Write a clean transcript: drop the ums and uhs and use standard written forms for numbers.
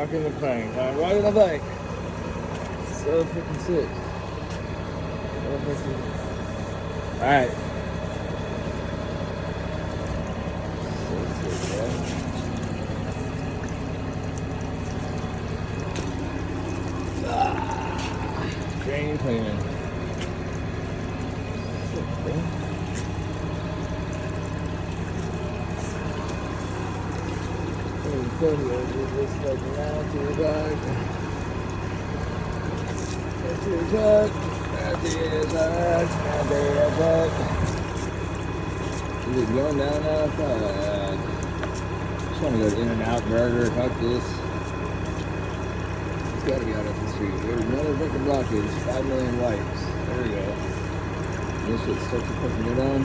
Rocking the bank. I'm rocking the bank. So freaking sick. Alright. So sick, bro. Drain cleaning. Sick, bro. So just like around to the back. To the truck. Is it going down outside? Just want to go to In-N-Out Burger. Fuck this. It's got to be out up the street. There's another fucking blockage. 5 million likes. There we go. This shit starts to fucking go down.